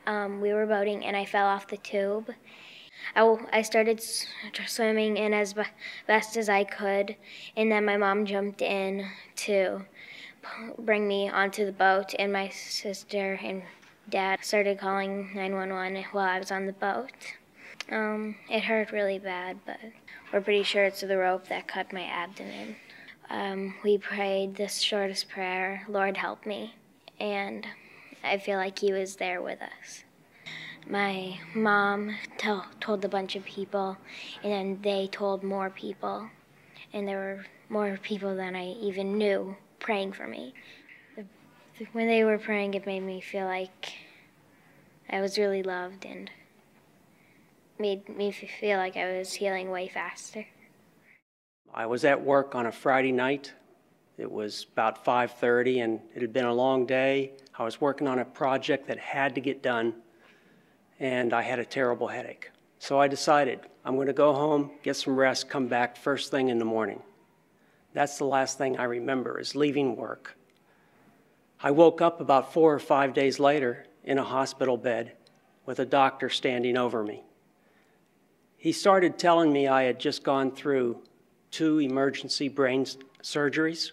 We were boating and I fell off the tube. I started swimming in as best as I could, and then my mom jumped in to bring me onto the boat, and my sister and dad started calling 911 while I was on the boat. It hurt really bad, but we're pretty sure it's the rope that cut my abdomen. We prayed this shortest prayer, Lord help me, and I feel like he was there with us. My mom told a bunch of people, and then they told more people, and there were more people than I even knew praying for me. When they were praying, it made me feel like I was really loved and made me feel like I was healing way faster. I was at work on a Friday night. It was about 5:30, and it had been a long day. I was working on a project that had to get done, and I had a terrible headache. So I decided I'm going to go home, get some rest, come back first thing in the morning. That's the last thing I remember, is leaving work. I woke up about 4 or 5 days later in a hospital bed with a doctor standing over me. He started telling me I had just gone through 2 emergency brain surgeries.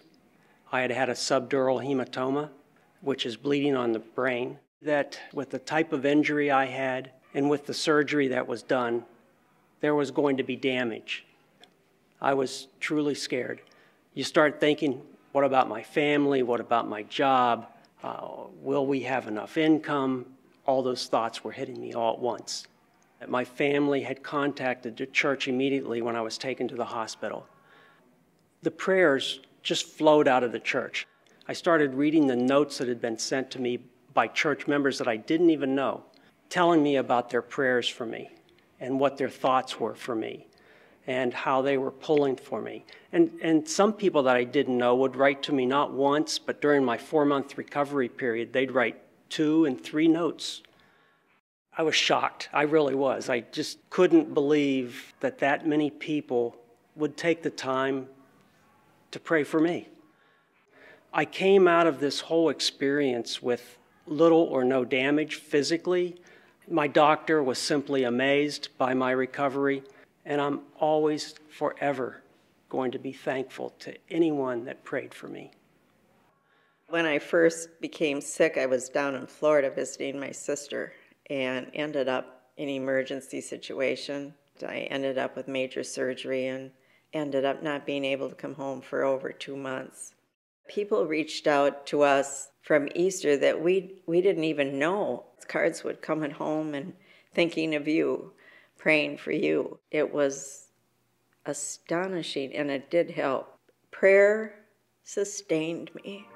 I had had a subdural hematoma, which is bleeding on the brain. That with the type of injury I had and with the surgery that was done, there was going to be damage. I was truly scared. You start thinking, what about my family? What about my job? Will we have enough income? All those thoughts were hitting me all at once. My family had contacted the church immediately when I was taken to the hospital. The prayers just flowed out of the church. I started reading the notes that had been sent to me by church members that I didn't even know, telling me about their prayers for me and what their thoughts were for me and how they were pulling for me. And some people that I didn't know would write to me not once, but during my 4-month recovery period, they'd write 2 and 3 notes. I was shocked. I really was. I just couldn't believe that that many people would take the time to pray for me. I came out of this whole experience with little or no damage physically. My doctor was simply amazed by my recovery, and I'm always, forever, going to be thankful to anyone that prayed for me. When I first became sick, I was down in Florida visiting my sister and ended up in an emergency situation. I ended up with major surgery and ended up not being able to come home for over 2 months. People reached out to us from Easter that we didn't even know. Cards would come at home and thinking of you, praying for you. It was astonishing, and it did help. Prayer sustained me.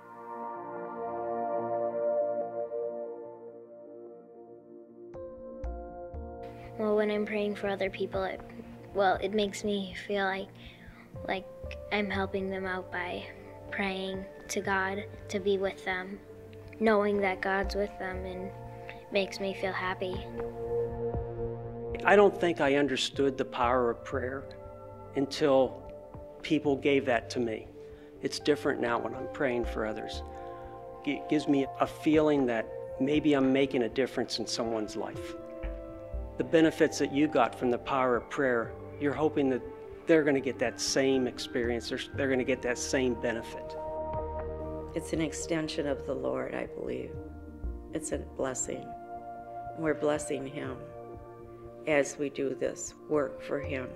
Well, when I'm praying for other people, it makes me feel like I'm helping them out by praying to God to be with them. Knowing that God's with them and makes me feel happy. I don't think I understood the power of prayer until people gave that to me. It's different now when I'm praying for others. It gives me a feeling that maybe I'm making a difference in someone's life. The benefits that you got from the power of prayer, you're hoping that they're going to get that same experience, they're going to get that same benefit. It's an extension of the Lord, I believe. It's a blessing. We're blessing Him as we do this work for Him.